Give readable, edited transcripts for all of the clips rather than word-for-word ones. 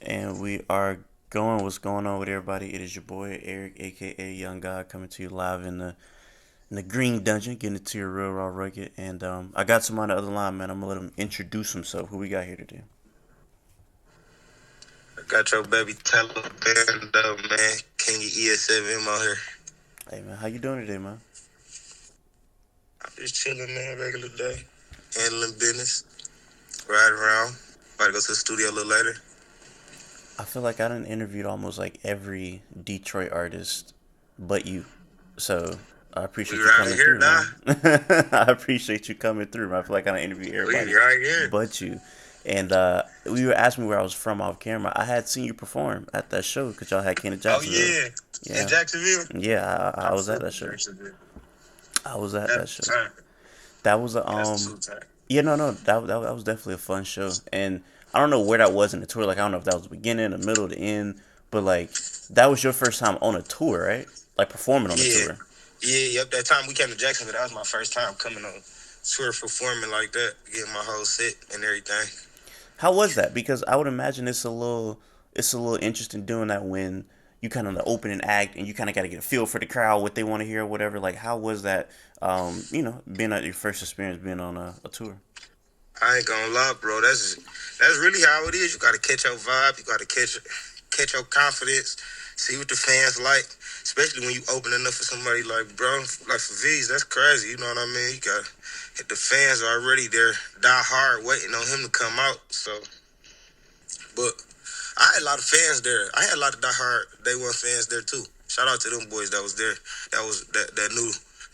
And we are going. What's going on with everybody? It is your boy Eric, aka Young God, coming to you live in the Green Dungeon, getting it to your real raw rugged. And I got someone on the other line, man. I'm gonna let him introduce himself. Who we got here today? I got your baby Talibando, man. King of ESFM out here. Hey man, how you doing today, man? I'm just chilling, man. Regular day. Handling business. Ride around. About to go to the studio a little later. I feel like I done interviewed almost like every Detroit artist, but you. So I We appreciate you right coming here through, now. man. I appreciate you coming through, man. I feel like I done interviewed We everybody right here. but you. And we were asking me where I was from off camera. I had seen you perform at that show because y'all had Ken in Oh, Jacksonville. yeah. In Yeah, Jacksonville? yeah, I I'm was at from that show. Jacksonville. I was at that That's show. the time. That was a That's the time. yeah, no, that was definitely a fun show. And I don't know where that was in the tour. Like I don't know if that was the beginning, the middle, the end. But like that was your first time on a tour, right? Like performing on a Yeah. tour. Yep. That time we came to Jacksonville, that was my first time coming on tour performing like that, getting my whole set and everything. How was that? Because I would imagine it's a little interesting doing that when you kind of the opening act and you kind of got to get a feel for the crowd, what they want to hear, or whatever. Like how was that? Being at your first experience being on a tour. I ain't gonna lie, bro. That's really how it is. You gotta catch your vibe. You gotta catch your confidence. See what the fans like, especially when you opening up for somebody like bro, like for Veeze. That's crazy. You know what I mean? You got the fans are already there, die hard, waiting on him to come out. So, but I had a lot of fans there. I had a lot of die hard Day One fans there too. Shout out to them boys that was there. That knew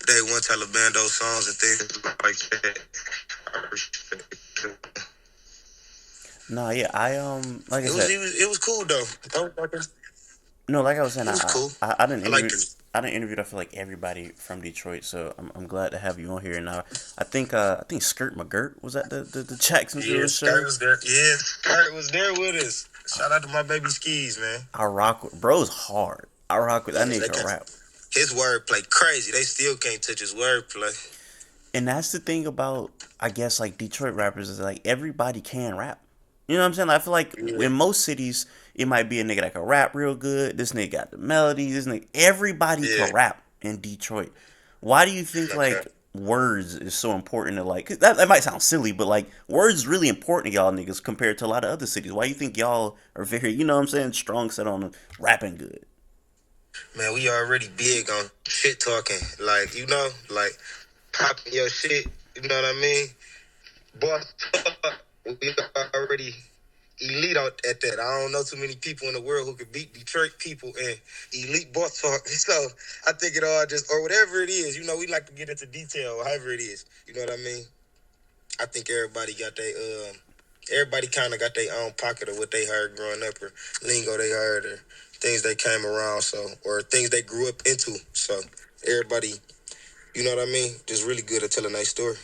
Day One Talibando songs and things like that. I respect it. No, yeah, like I It was said, it was it was cool though. no, like I was saying, It was cool. I didn't I interview. liked it. I didn't interview. I feel like everybody from Detroit, so I'm glad to have you on here. Now, I think Skirt McGirt was at the Yeah, Jacksonville Skirt show. was there. Yeah, Skirt was there with us. Shout out to my baby Skis, man. I rock with bro's hard. I rock with that Man, nigga can rap. his wordplay crazy. They still can't touch his wordplay. And that's the thing about I guess like Detroit rappers is like everybody can rap. You know what I'm saying? I feel like Yeah, in most cities it might be a nigga that can rap real good. This nigga got the melody. This nigga everybody can yeah. rap in Detroit. Why do you think Okay. like words is so important to like 'cause that might sound silly, but like words is really important to y'all niggas compared to a lot of other cities. Why you think y'all are very, you know what I'm saying, strong set on rapping good? Man, we already big on shit talking. Like, like popping your shit. You know what I mean? Boss talk. We already elite at that. I don't know too many people in the world who could beat Detroit people in elite boss talk. So I think it all just, or whatever it is, we like to get into detail, however it is. You know what I mean? I think everybody kind of got their own pocket of what they heard growing up or lingo they heard or things they came around, so, or things they grew up into. So everybody, you know what I mean? Just really good at telling that story.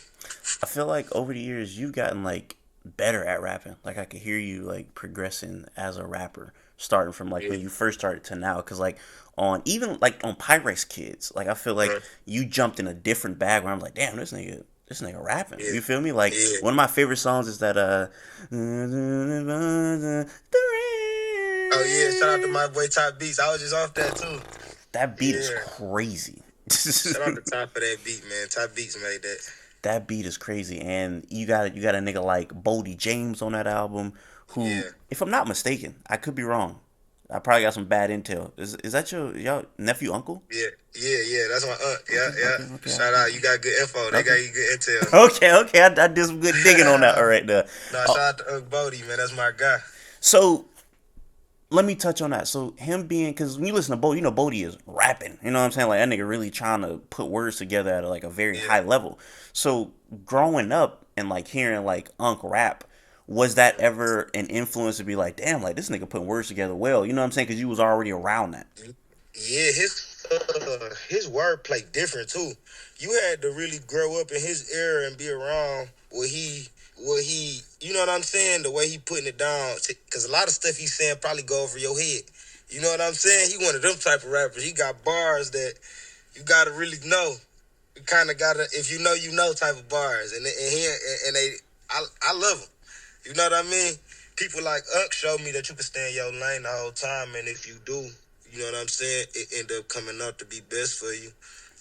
I feel like over the years you've gotten like better at rapping. Like I could hear you like progressing as a rapper, starting from like Yeah. when you first started to now. Cause like on even like on Pyrex Kids, like I feel like Uh, you jumped in a different bag where I'm like, damn, this nigga rapping. yeah. You feel me? Like Yeah. one of my favorite songs is that Oh yeah, shout out to my boy Top Beats. I was just off that too. that beat is Yeah. crazy. Shout out to Top of that beat, man. Top Beats made that. That beat is crazy, and you got a nigga like Boldy James on that album, who, Yeah. if I'm not mistaken, I could be wrong. I probably got some bad intel. Is that y'all nephew uncle? Yeah. That's my aunt. Yeah, Okay, yeah. okay, okay, Shout out. You got good info. They got okay, you good intel. okay. I did some good digging on that all right there. No, shout Uh, out to Unc Bodie, man. That's my guy. so let me touch on that. So him being, because when you listen to Bodie, you know Bodie is rapping. You know what I'm saying? Like that nigga really trying to put words together at like a very Yeah. high level. So growing up and like hearing like Unc rap, was that ever an influence to be like, damn, like this nigga putting words together well? You know what I'm saying? Because you was already around that. Yeah, his wordplay different too. You had to really grow up in his era and be around what he you know what I'm saying, the way he putting it down, because a lot of stuff he's saying probably go over your head. You know what I'm saying? He one of them type of rappers. He got bars that you gotta really know. You kind of gotta, if you know, you know type of bars, and he and they, I love him. You know what I mean? people like Unc showed me that you can stay in your lane the whole time, and if you do, you know what I'm saying, it end up coming out to be best for you.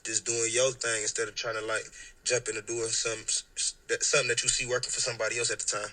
Just doing your thing instead of trying to like jump into doing something that you see working for somebody else at the time.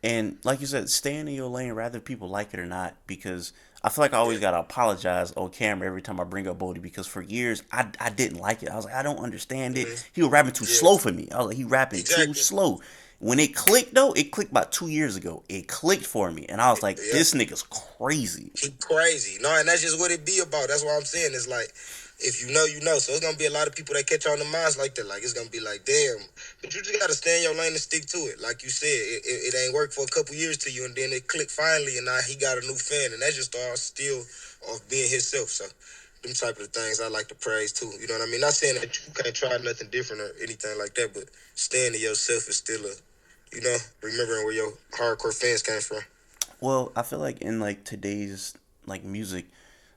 And like you said, staying in your lane, rather people like it or not, because I feel like I always Yeah. gotta apologize on camera every time I bring up Boldy because for years I didn't like it. I was like, I don't understand it. Hmm. He was rapping too Yeah. slow for me. I was like, he rapping too Exactly. slow. When it clicked though, it clicked about 2 years ago. It clicked for me, and I was like, Yeah. this nigga's crazy. He crazy. No, and that's just what it be about. That's what I'm saying. It's like, if you know, you know. So it's gonna be a lot of people that catch on the minds like that. Like it's gonna be like, damn. But you just gotta stay in your lane and stick to it. Like you said, it ain't worked for a couple years to you, and then it clicked finally, and now he got a new fan, and that's just all still of being himself. So them type of things I like to praise too. You know what I mean? Not saying that you can't try nothing different or anything like that, but staying to yourself is still a, remembering where your hardcore fans came from. Well, I feel like in like today's like music,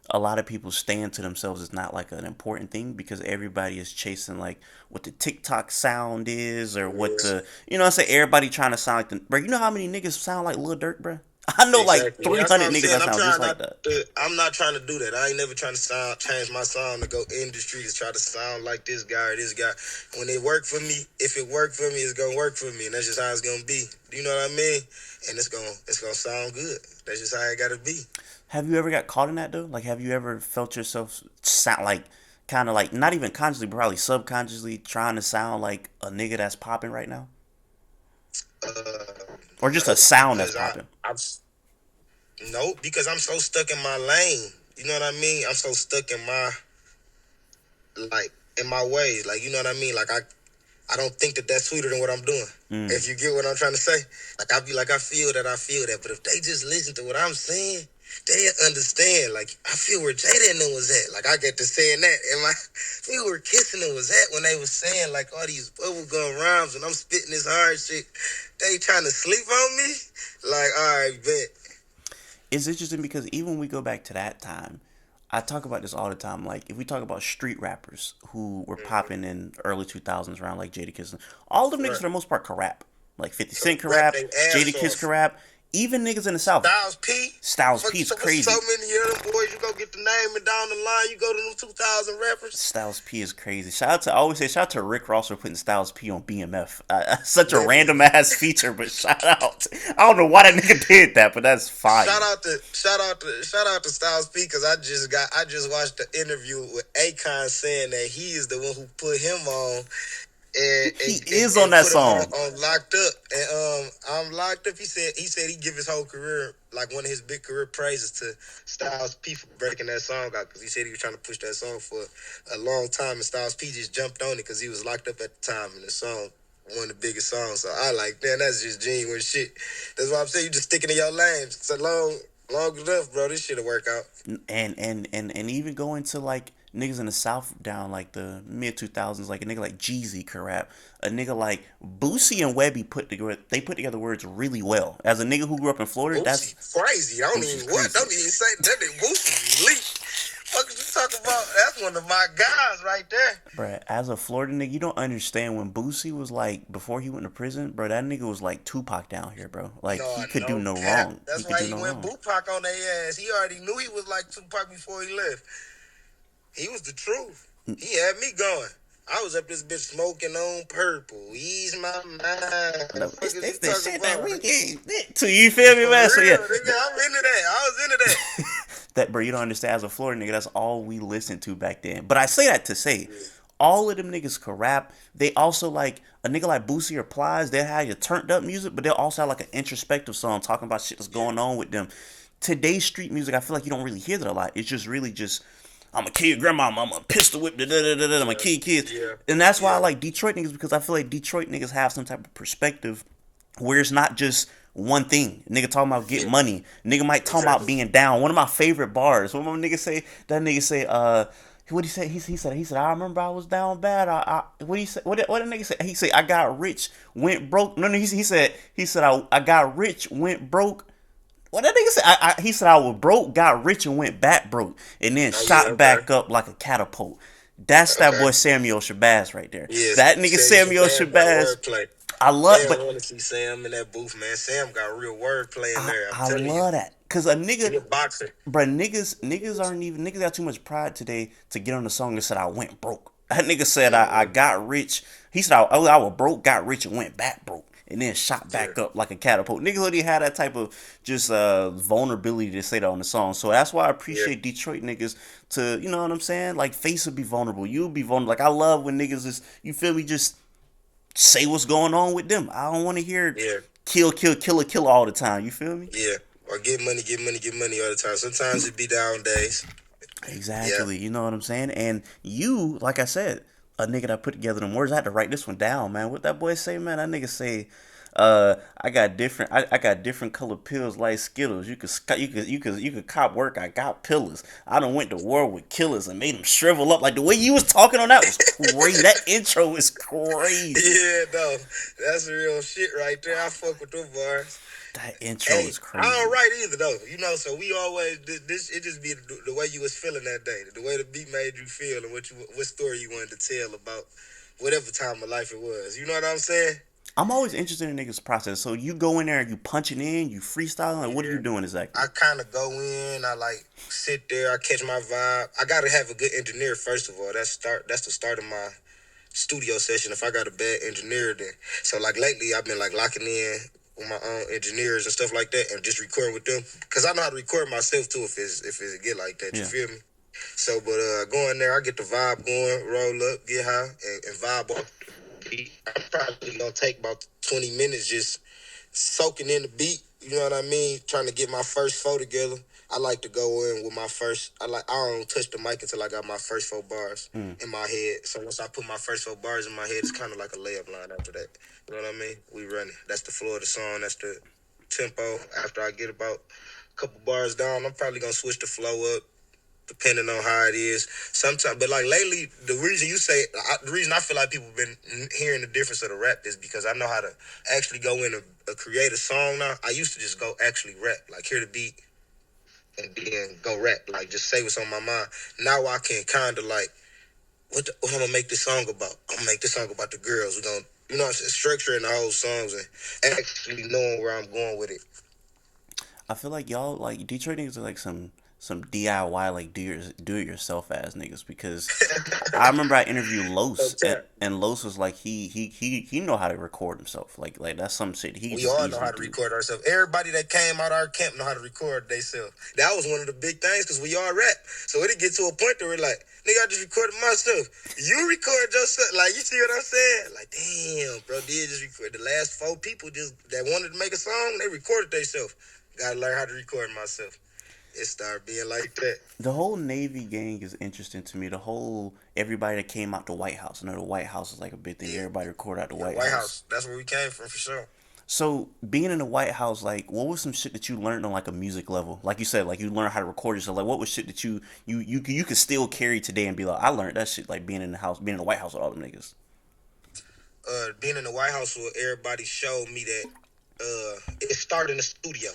a lot of people staying to themselves is not like an important thing because everybody is chasing like what the TikTok sound is or what Yeah. the I say everybody trying to sound like the bro. You know how many niggas sound like Lil Durk, bro? I know like Exactly. three That's what hundred I'm niggas saying. that sound just like that. I'm not trying to do that. I ain't never trying to change my sound to go industry to try to sound like this guy or this guy. When it worked for me, if it worked for me, it's gonna work for me, and that's just how it's gonna be. You know what I mean? And it's gonna sound good. That's just how it gotta be. Have you ever got caught in that though? Like, have you ever felt yourself sound like kind of like not even consciously, but probably subconsciously trying to sound like a nigga that's popping right now, or just a No, sound that's because popping? I'm no, because I'm so stuck in my lane. You know what I mean? I'm so stuck in my like in my ways. Like you know what I mean? Like I don't think that that's sweeter than what I'm doing. Mm. If you get what I'm trying to say, like I be like I feel that. But if they just listen to what I'm saying, they understand. Like I feel where Jada and them was at. Like I get to saying that, and my we were kissing and was at when they was saying like all these bubblegum rhymes, and I'm spitting this hard shit. They trying to sleep on me. Like all right, bet. It's interesting because even when we go back to that time, I talk about this all the time. Like if we talk about street rappers who were Mm-hmm. popping in early 2000s around like Jada Kiss, all them niggas Right. for the most part can rap. Like 50 Cent can Rap rap, their Jada ass Kiss can off. rap, even niggas in the South. Styles P. Styles Fuck, P is so crazy. many of them boys, you go get the name and down the line, you go to them 2000 rappers. Styles P is crazy. Shout out to I always say shout out to Rick Ross for putting Styles P on BMF. Such a Definitely. random ass feature, but shout out. I don't know why that nigga did that, but that's fire. Shout out to Styles P because I just watched the interview with Akon saying that he is the one who put him on and He and, and, is on and that put him on, song. on locked up and I'm locked up. He said he give his whole career like one of his big career praises to Styles P for breaking that song out because he said he was trying to push that song for a long time and Styles P just jumped on it because he was locked up at the time and the song one of the biggest songs. So I like, man, that's just genuine shit. That's why I'm saying you just sticking in your lane. It's a long enough, bro. This shit'll work out. And even going to like niggas in the South down like the mid 2000s, like a nigga like Jeezy could rap. A nigga like Boosie and Webby put together words really well. As a nigga who grew up in Florida, Boosie that's crazy. Boosie's crazy. Don't even say that. Boosie elite. Fuck is you talking about? That's one of my guys right there. Bruh, as a Florida nigga, you don't understand when Boosie was like before he went to prison, bro. That nigga was like Tupac down here, bro. Like No, he could do no no cap. wrong. He That's could why do he no went wrong. Tupac on their ass. He already knew he was like Tupac before he left. He was the truth. He had me going. I was up this bitch smoking on purple. Ease my mind. No, Fuck it's, is you it's the talking shit that about? we get to. You feel me, For man? So yeah, real, nigga, I'm into that. I was into that. that bro, you don't understand. As a Florida nigga, that's all we listened to back then. But I say that to say, all of them niggas can rap. They also like a nigga like Boosie or Plies. They have your turned up music, but they'll also have like an introspective song talking about shit that's Yeah, going on with them. Today's street music, I feel like you don't really hear that a lot. It's just really just I'm a kid, grandma, I'm a pistol whip, da da da da da. I'm a yeah, kid, kids, yeah, and that's why I yeah. like Detroit niggas because I feel like Detroit niggas have some type of perspective where it's not just one thing. Nigga talking about get Yeah, money. Nigga might talk about exactly. being down. One of my favorite bars. When my nigga say that nigga say what he said he said I remember I was down bad. What he said what the nigga said he said I got rich went broke. No he said I got rich went broke. What that nigga said? He said I was broke, got rich, and went back broke, and then Oh yeah, shot okay, back up like a catapult. That's that okay. boy Samuel Shabazz right there. Yes, That nigga Sammy Samuel Shabazz by the Shabazz wordplay. I They love, don't but want to see Sam in that booth, man. Sam got real wordplay in there. I'm I telling you, love that because a nigga, he a boxer. bro, niggas aren't even niggas got too much pride today to get on the song and said I went broke. That nigga said I Mm-hmm. got rich. He said I was broke, got rich, and went back broke, and then shot Yeah, back up like a catapult. Niggas already had that type of just vulnerability to say that on the song. So that's why I yeah, appreciate Detroit niggas to, you know what I'm saying? Like Face will be vulnerable, you'll be vulnerable. Like I love when niggas is, you feel me, just say what's going on with them. I don't want to hear yeah, kill, kill, killer, killer all the time. You feel me? yeah. Or get money, get money, get money all the time. Sometimes it be down days. Yeah, Exactly. You know what I'm saying? And you, like I said, a nigga that put together them words. I had to write this one down, man. What that boy say, man? That nigga say, I got different colored pills like Skittles. You could cop work. I got pillars. I done went to war with killers and made them shrivel up. Like the way you was talking on that was crazy. That intro is crazy. yeah, no, that's real shit right there. I fuck with them bars. That intro Hey, is I don't crazy. write either though, you know. So we always this. It just be the way you was feeling that day, the way the beat made you feel, and what story you wanted to tell about whatever time of life it was. You know what I'm saying? I'm always interested in niggas' process. So you go in there, you punching in, you freestyling. Like, what are you Yeah. doing I exactly? kind of go in. I like sit there. I catch my vibe. I gotta have a good engineer first of all. That's the start of my studio session. If I got a bad engineer, then so like lately I've been like locking in with my own engineers and stuff like that, and just recording with them because I know how to record myself too if it get like that. You Yeah. feel me? So, but going there, I get the vibe going, roll up, get high, and vibe off the beat. I'm probably gonna take about 20 minutes just soaking in the beat. You know what I mean? Trying to get my first flow together. I like to go in with my first. I don't touch the mic until I got my first 4 bars Mm. in my head. So once I put my first 4 bars in my head, it's kind of like a layup line after that. You know what I mean? We running. That's the flow of the song. That's the tempo. After I get about a couple bars down, I'm probably gonna switch the flow up depending on how it is. Sometimes, but like lately, the reason I feel like people been hearing the difference of the rap is because I know how to actually go in a create a song now. I used to just go actually rap, like hear the beat and then go rap, like just say what's on my mind. Now I can kind of like, what I'm gonna make this song about? I'm gonna make this song about the girls. We're gonna, structuring the whole songs and actually knowing where I'm going with it. I feel like y'all like Detroit niggas are like some DIY like do it yourself ass niggas because I remember I interviewed Los and Los was like he know how to record himself like that's some shit he could We just all know easily how to do. record ourselves. Everybody that came out of our camp know how to record themselves. That was one of the big things because we all rap. So it'd get to a point where we're like, nigga, I just recorded myself. You record yourself. Like, you see what I'm saying? Like, damn, bro, did just record. The last 4 people just that wanted to make a song, they recorded themselves. Gotta learn how to record myself. It started being like that. The whole Navy gang is interesting to me. The whole everybody that came out the White House. I know the White House is like a big thing. Yeah. Everybody recorded out the Yeah, White White House. House. That's where we came from for sure. So being in the White House, like, what was some shit that you learned on like a music level? Like you said, like you learned how to record yourself. Like, what was shit that you could still carry today and be like, I learned that shit like being in the house, being in the White House with all them niggas. Being in the White House where everybody showed me that it started in the studio.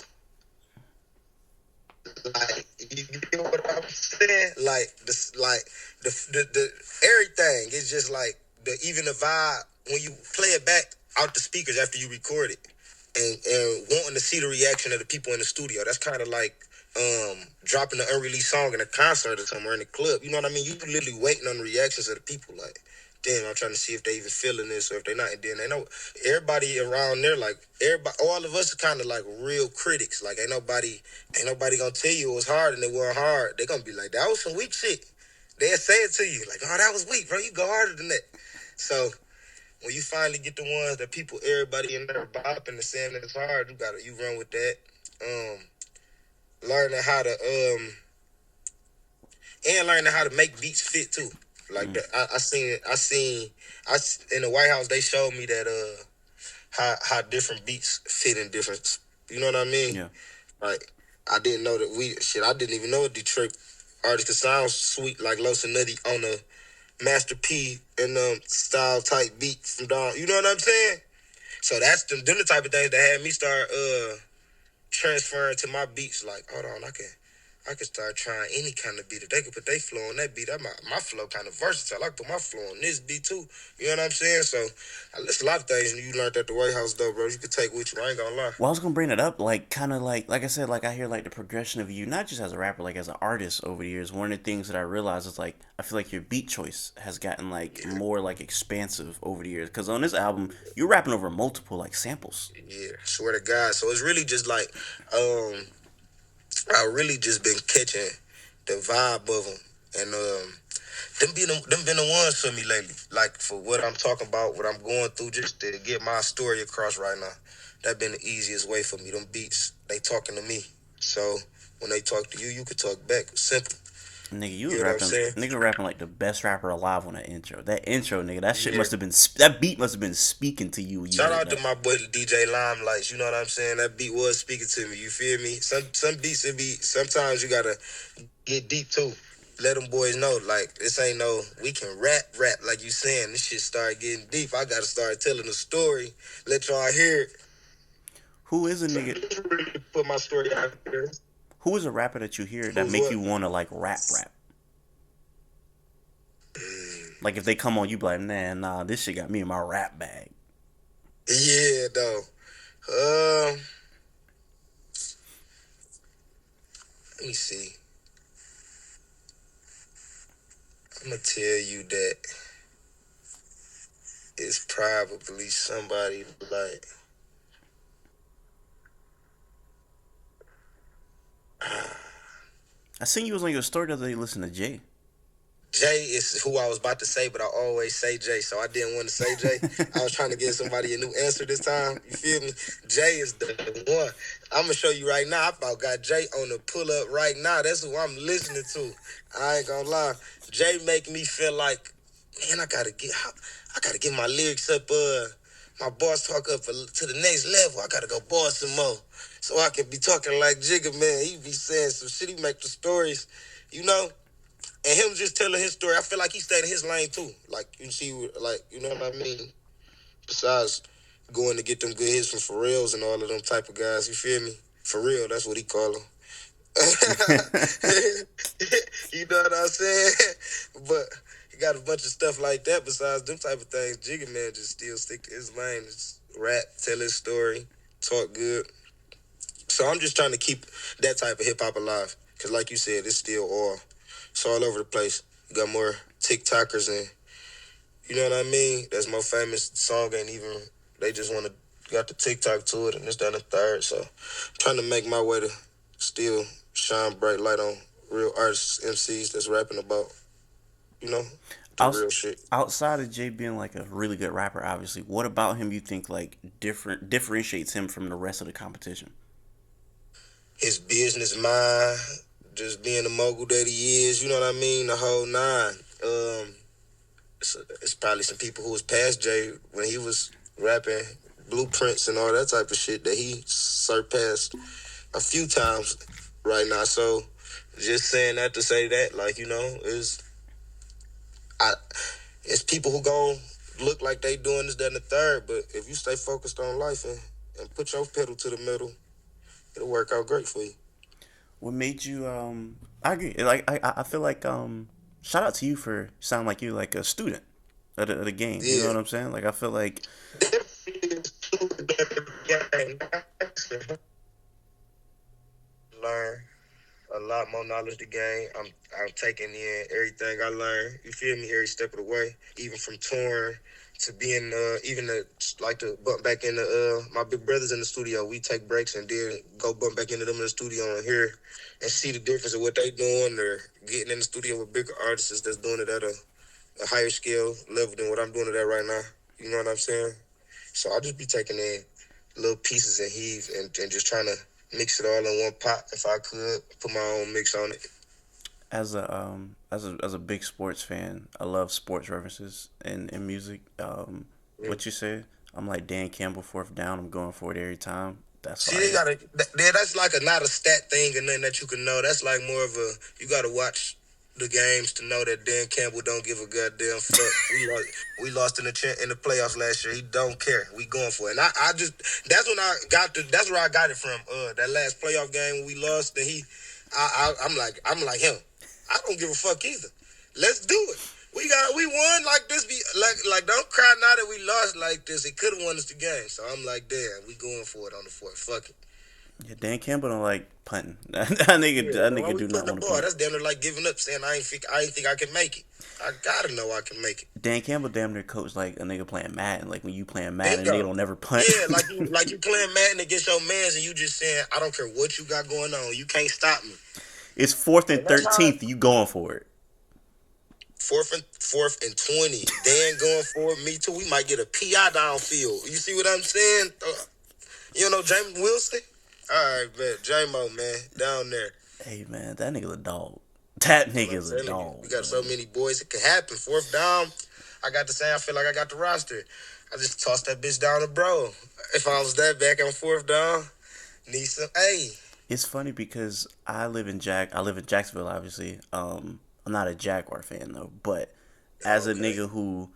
Like, you get what I'm saying? Like the everything is just like even the vibe when you play it back out the speakers after you record it, and wanting to see the reaction of the people in the studio. That's kind of like dropping an unreleased song in a concert or somewhere in the club. You know what I mean? You literally waiting on the reactions of the people. Like, damn, I'm trying to see if they even feeling this or if they not. And then they know everybody around there, like everybody, all of us are kind of like real critics. Like, ain't nobody gonna tell you it was hard and it wasn't hard. They gonna be like, that was some weak shit. They'll say it to you like, oh, that was weak, bro. You go harder than that. So when you finally get the ones that people, everybody in there bopping and saying that it's hard, you run with that. Learning how to learning how to make beats fit too. Like Mm, that, in the White House they showed me that how different beats fit in different. You know what I mean? yeah. Like I didn't know that I didn't even know a Detroit artist could sound sweet like Los and Nutty on a Master P and style type beat from down. You know what I'm saying? So that's them the type of things that had me start transferring to my beats. Like, hold on, I could start trying any kind of beat. If they could put their flow on that beat, my flow kind of versatile. I can put my flow on this beat too. You know what I'm saying? So, there's a lot of things you learned at the White House, though, bro. You could take with you. I ain't gonna lie. Well, I was gonna bring it up, like kind of like I said, like I hear like the progression of you, not just as a rapper, like as an artist over the years. One of the things that I realized is like I feel like your beat choice has gotten like Yeah, more like expansive over the years. Because on this album, you're rapping over multiple like samples. yeah. Swear to God. So it's really just like, um, I really just been catching the vibe of them, and them been the ones for me lately. Like for what I'm talking about, what I'm going through, just to get my story across right now. That been the easiest way for me. Them beats, they talking to me. So when they talk to you, you could talk back. Simple. Nigga, you You was know what I'm rapping, saying? nigga rapping like the best rapper alive on that intro. That intro, nigga, that shit Yeah. must have been, that beat must have been speaking to you when you Shout hit out to that. my boy DJ Limelights. You know what I'm saying? That beat was speaking to me. You feel me? Some beats it be. Sometimes you gotta get deep too. Let them boys know, like, this ain't no, we can rap like you saying. This shit start getting deep. I gotta start telling a story. Let y'all hear it. Who is a So nigga? put my story out there. Who is a rapper that you hear that Who's make what? you want to like rap? Like if they come on, you be like, nah, this shit got me in my rap bag. Yeah, though. Let me see. I'm gonna tell you that it's probably somebody like I seen you was on your story the other day listening to Jay. Jay is who I was about to say, but I always say Jay, so I didn't want to say Jay. I was trying to give somebody a new answer this time. You feel me? Jay is the one. I'm gonna show you right now. I about got Jay on the pull up right now. That's who I'm listening to. I ain't gonna lie. Jay make me feel like, man, I gotta get my lyrics up. My boss talk up to the next level. I gotta go boss some more, so I can be talking like Jigga, man. He be saying some shit. He make the stories, you know. And him just telling his story, I feel like he stayed in his lane too. Like you see, like you know what I mean. Besides going to get them good hits from Pharrell's and all of them type of guys, you feel me? For real, that's what he call them. You know what I'm saying? But he got a bunch of stuff like that. Besides them type of things, Jigga Man just still stick to his lane, just rap, tell his story, talk good. So I'm just trying to keep that type of hip hop alive. Cause like you said, it's still all it's all over the place. You got more TikTokers and you know what I mean? That's more famous song ain't even they just wanna got the TikTok to it and this, that, and the third. So I'm trying to make my way to still shine bright light on real artists, MCs that's rapping about, you know, the Outs- real shit. Outside of Jay being like a really good rapper, obviously, what about him you think like differentiates him from the rest of the competition? His business mind, just being the mogul that he is, you know what I mean? The whole nine. It's probably some people who was past Jay when he was rapping blueprints and all that type of shit that he surpassed a few times right now. So just saying that to say that, like, you know, I it's people who gon' look like they doing this, that, and the third, but if you stay focused on life and put your pedal to the metal, it'll work out great for you. What made you? I agree. Like I feel like shout out to you for sounding like you like a student of the game. You know Yeah. what I'm saying? Like I feel like Learn a lot more knowledge to gain. I'm taking in everything I learned. You feel me? Every step of the way, even from touring to being even to like to bump back into my big brothers in the studio. We take breaks and then go bump back into them in the studio and hear and see the difference of what they doing. Or getting in the studio with bigger artists that's doing it at a higher scale level than what I'm doing it at right now. You know what I'm saying? So I'll just be taking in little pieces and heave and just trying to mix it all in one pot if I could, put my own mix on it. as a big sports fan, I love sports references in music. Mm. What you said, I'm like Dan Campbell, fourth down. I'm going for it every time. That's See, they fire. gotta. That's like a not a stat thing or nothing that you can know. That's like more of a you gotta watch the games to know that Dan Campbell don't give a goddamn fuck. We lost in the playoffs last year. He don't care. We going for it. And I just that's when I got that's where I got it from. That last playoff game when we lost, and I'm like him. I don't give a fuck either. Let's do it. We won like this. Be like don't cry now that we lost like this. It could have won us the game. So I'm like, damn, we going for it on the fourth. Fuck it. Yeah, Dan Campbell don't like punting. Yeah, That why nigga we do putting not the want to ball? punt. That's damn near like giving up, saying I ain't think I can make it. I gotta know I can make it. Dan Campbell damn near coach like a nigga playing Madden. Like when you playing Madden, a nigga Bingo. don't never punt. Yeah, like you playing Madden against your mans and you just saying, I don't care what you got going on, you can't stop me. It's fourth and And that's how 13th. You going for it? fourth and 20. Dan going for it. Me too. We might get a PI downfield. You see what I'm saying? You know James Wilson? All right, man. J-Mo, man, down there. Hey man, that nigga's a dog. That I'm nigga's a telling you, dog. we got Man. so many boys. It could happen. Fourth down. I got the same. I feel like I got the roster. I just tossed that bitch down to bro. If I was that back on fourth down, need some. Hey, It's funny because I live in Jacksonville, obviously. I'm not a Jaguar fan though, but as a okay. nigga who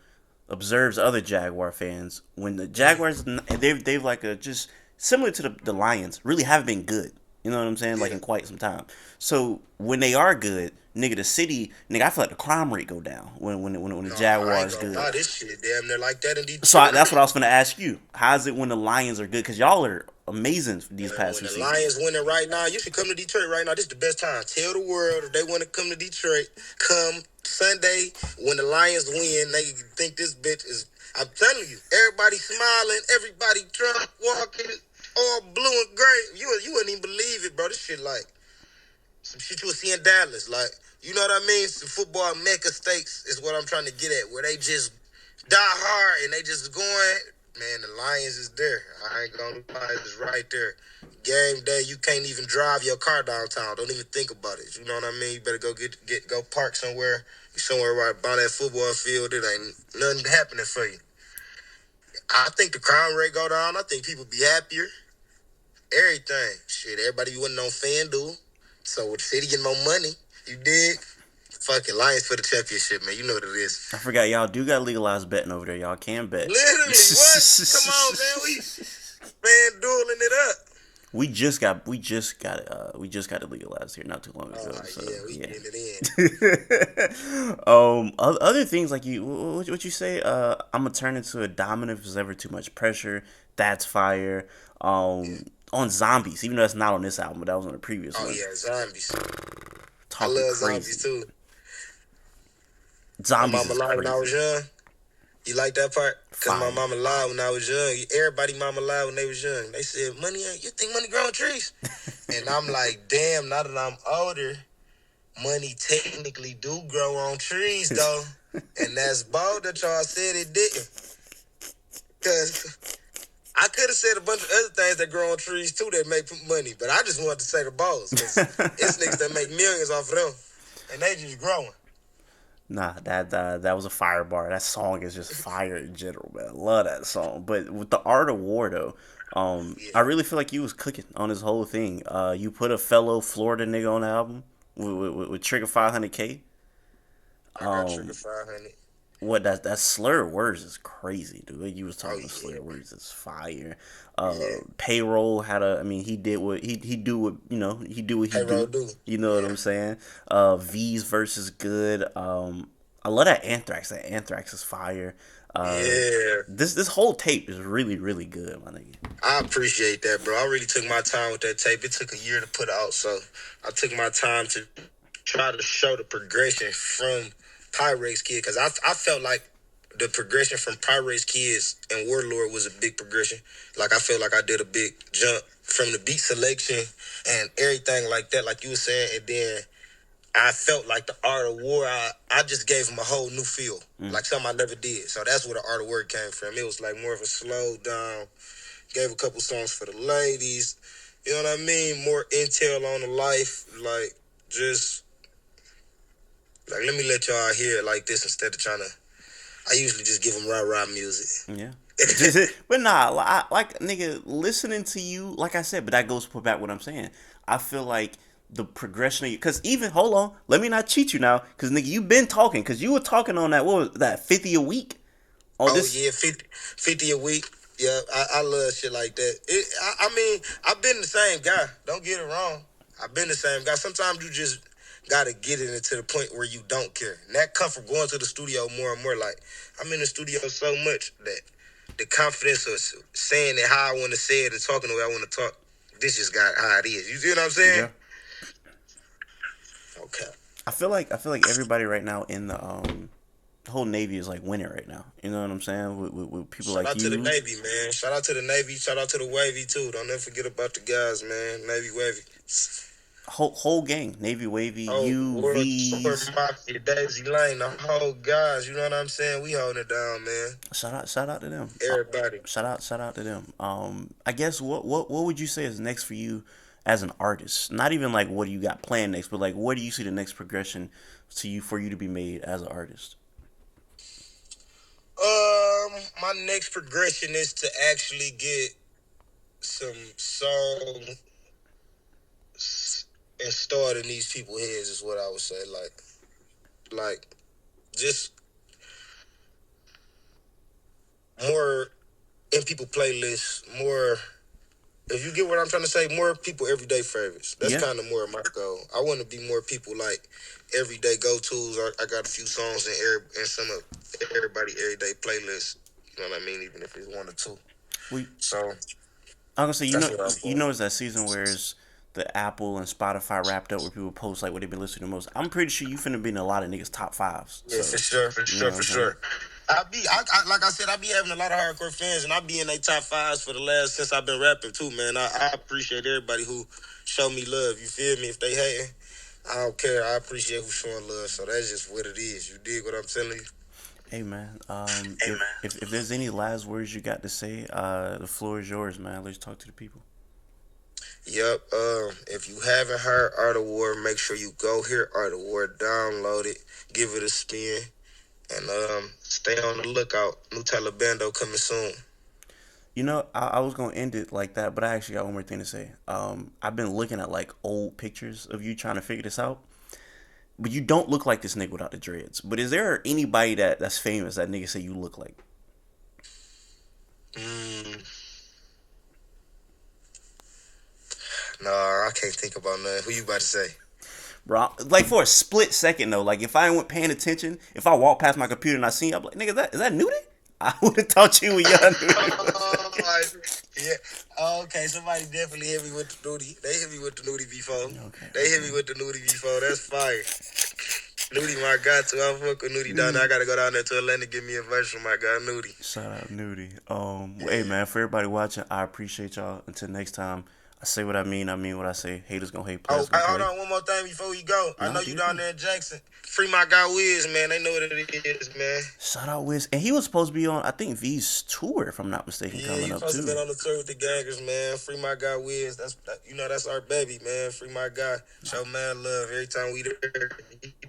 observes other Jaguar fans, when the Jaguars they've like a just similar to the Lions, really haven't been good. You know what I'm saying? Like Yeah. in quite some time. So when they are good, nigga, the city, nigga, I feel like the crime rate go down when the No, I ain't Jaguars gonna good. lie. This shit damn near like that in So Detroit. that's what I was gonna ask you. How's it when the Lions are good? Because y'all are amazing these Man, past when few the seasons. Lions winning right now, you should come to Detroit right now. This is the best time. Tell the world if they want to come to Detroit, come Sunday when the Lions win. They think this bitch is. I'm telling you, everybody smiling, everybody drunk, walking, all blue and gray. You wouldn't even believe it, bro. This shit like some shit you would see in Dallas. Like, you know what I mean? Some football mecca stakes is what I'm trying to get at, where they just die hard and they just going. Man, the Lions is there. I ain't gonna lie, it's right there. Game day, you can't even drive your car downtown. Don't even think about it. You know what I mean? You better go go park somewhere right by that football field. It ain't nothing happening for you. I think the crime rate go down. I think people be happier. Everything. Shit, everybody wasn't on FanDuel. So with the city getting more money, you dig? Fucking Lions for the championship, man. You know what it is. I forgot y'all do got legalized betting over there. Y'all can bet. Literally, what? Come on, man. We FanDueling it up. We just got it legalized here not too long All ago. right, So yeah, we yeah. getting it in. Other things like what you say? I'm gonna turn into a dominant if there's ever too much pressure. That's fire. On zombies, even though that's not on this album, but that was on the previous Oh one. yeah, zombies. I Talking love zombies crazy. too. My Zombies mama is lied when I was crazy. young. You like that part? Cause my Fire. mama lied when I was young. Everybody mama lied when they was young. They said, "Money, you think money grow on trees?" And I'm like, "Damn!" Now that I'm older, money technically do grow on trees though, and that's bold that y'all said it didn't. Cause I could have said a bunch of other things that grow on trees too that make money, but I just wanted to say the balls because it's niggas that make millions off of them, and they just growing. Nah, that was a fire bar. That song is just fire in general, man. I love that song. But with the Art of War though, Yeah, I really feel like you was cooking on this whole thing. You put a fellow Florida nigga on the album with Trigger 500K. I got Trigger 500. What that slur words is crazy, dude. Like you was Oh talking to yeah, slur words is fire. yeah. Payroll had a. I mean, he did what he do what he do what he Payroll do. do. You know what Yeah, I'm saying? Veeze versus good. I love that Anthrax. That Anthrax is fire. yeah. This whole tape is really good, my nigga. I appreciate that, bro. I really took my time with that tape. It took a year to put out, so I took my time to try to show the progression from Pyrex Kid because I felt like the progression from Pyrex Kids and Warlord was a big progression. Like I felt like I did a big jump from the beat selection and everything like that, like you were saying, and then I felt like the Art of War. I just gave him a whole new feel, like something I never did. So that's where the Art of War came from. It was like more of a slow down. Gave a couple songs for the ladies. You know what I mean? More intel on the life. Like, just, like, let me let y'all hear it like this instead of trying to. I usually just give them rah-rah music. Yeah. But nah, like nigga, listening to you, like I said, but that goes to back what I'm saying. I feel like the progression of you, because even hold on, let me not cheat you now, because nigga, you been talking, because you were talking on that, what was that, 50 a week? Oh, Oh, this, yeah, 50 a week. Yeah, I love shit like that. I mean, I've been the same guy. Don't get it wrong. I've been the same guy. Sometimes you just gotta get it into the point where you don't care. And that comes from going to the studio more and more. Like, I'm in the studio so much that the confidence of saying it how I want to say it and talking the way I want to talk, this just got how it is. You see what I'm saying? Yeah. Okay. I feel like everybody right now in the whole Navy is like winning right now. You know what I'm saying? With people Shout like out to the you. Navy, man. Shout out to the Navy. Shout out to the Wavy, too. Don't never forget about the guys, man. Navy, Wavy. Whole gang, Navy, Wavy, Oh, you, World Tour Veeze. Mafia, Daisy Lane, the whole guys. You know what I'm saying? We holding it down, man. Shout out to them. Everybody. Shout out to them. I guess what would you say is next for you as an artist? Not even like what do you got planned next, but like where do you see the next progression to you for you to be made as an artist? My next progression is to actually get some songs installed in these people's heads. Is what I would say. Like just more in people playlists. More, if you get what I'm trying to say, more people everyday favorites. That's Yeah. kind of more my goal. I want to be more people like everyday go tos. I got a few songs in some of everybody everyday playlists. You know what I mean? Even if it's one or two. We So I'm gonna say that's what I'm you doing. know it's that season where it's the Apple and Spotify wrapped up where people post like what they've been listening to most. I'm pretty sure you finna be in a lot of niggas top fives. Yeah, for So sure, for you know sure, what for I'm saying? sure. I like I said, I be having a lot of hardcore fans, and I be in their top fives for the last since I've been rapping too, man. I appreciate everybody who show me love. You feel me? If they hating, I don't care. I appreciate who's showing love. So that's just what it is. You dig what I'm telling you? Hey man, Hey if, man. if if there's any last words you got to say, the floor is yours, man. Let's talk to the people. Yep. If you haven't heard Art of War, make sure you go hear Art of War, download it, give it a spin, and stay on the lookout. New Talibando coming soon. You know, I was gonna end it like that, but I actually got one more thing to say. I've been looking at like old pictures of you trying to figure this out, but you don't look like this nigga without the dreads. But is there anybody that's famous that nigga say you look like? Mm, no, I can't think about nothing. Who you about to say? Bro, like for a split second though, like if I wasn't paying attention, if I walked past my computer and I seen, you, I'm like, nigga, is that Nudie? I would have thought you were young Nudie. Oh, my, yeah. Oh, okay, somebody definitely hit me with the nudie. They hit me with the nudie before. Okay, They hit me okay. with the nudie before. That's fire. Nudie, my guy, too. I fuck with Nudie down there. I gotta go down there to Atlanta and give me a verse from my guy, Nudie. Shout out Nudie. Hey Yeah. man, for everybody watching, I appreciate y'all. Until next time, I say what I mean what I say. Haters gonna hate, Oh, players hey, gonna hold play. on, one more thing before we go. I Nah, know do you your down thing. there in Jackson. Free my guy Wiz, man. They know what it is, man. Shout out Wiz, and he was supposed to be on, I think V's tour, if I'm not mistaken, Yeah, coming you up supposed to been too. on the tour with the gangers, man. Free my guy Wiz. That's our baby, man. Free my guy. Show man love every time we there.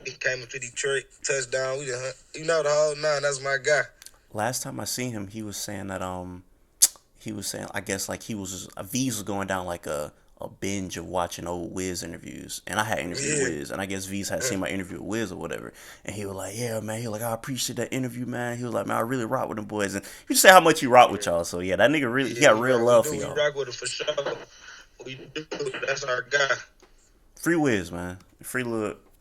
He came up to Detroit, touchdown. We done, the whole nine. That's my guy. Last time I seen him, he was saying that he was saying I guess like he was just, V's was going down like a binge of watching old Wiz interviews, and I had interviewed Yeah. Wiz, and I guess V's had seen my interview with Wiz or whatever, and he was like, yeah, man, he was like, I appreciate that interview, man. He was like, man, I really rock with them boys, and you just say how much he rock with Yeah, y'all. So yeah, that nigga really he yeah, got real we love do. for We y'all. rock with it for sure. We do. That's our guy. Free Wiz, man. Yeah,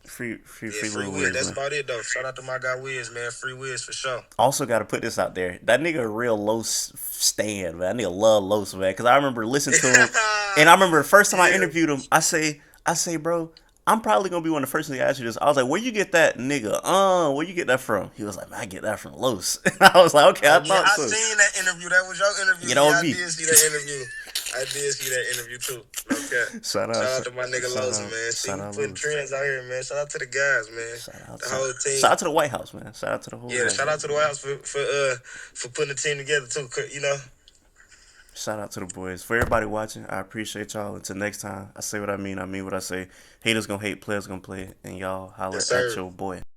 Free free little Wiz. Wiz, That's man. about it, though. Shout out to my guy Wiz, man. Free Wiz for sure. Also, got to put this out there. That nigga a real Los stand, man. That nigga love Los, man. Cause I remember listening to him, and I remember the first time I Yeah. interviewed him, I say, bro, I'm probably gonna be one of the first things to ask you this. I was like, where you get that nigga? Where you get that from? He was like, man, I get that from Los. I was like, okay, I Oh yeah, thought I so. seen that interview. That was your interview. Get Yeah, on I me. did see that interview. I did see that interview too. Okay. Shout out, Shout out to my nigga Losa, man. See, shout we out, putting Los. trends out here, man. Shout out to the guys, man. The whole Shout team. out to the White House, man. Shout out to the whole Yeah, White shout out House, to the man. White House for putting the team together too. You know. Shout out to the boys. For everybody watching, I appreciate y'all. Until next time, I say what I mean what I say. Haters gonna hate, players gonna play, and y'all holler Yes, at sir. your boy.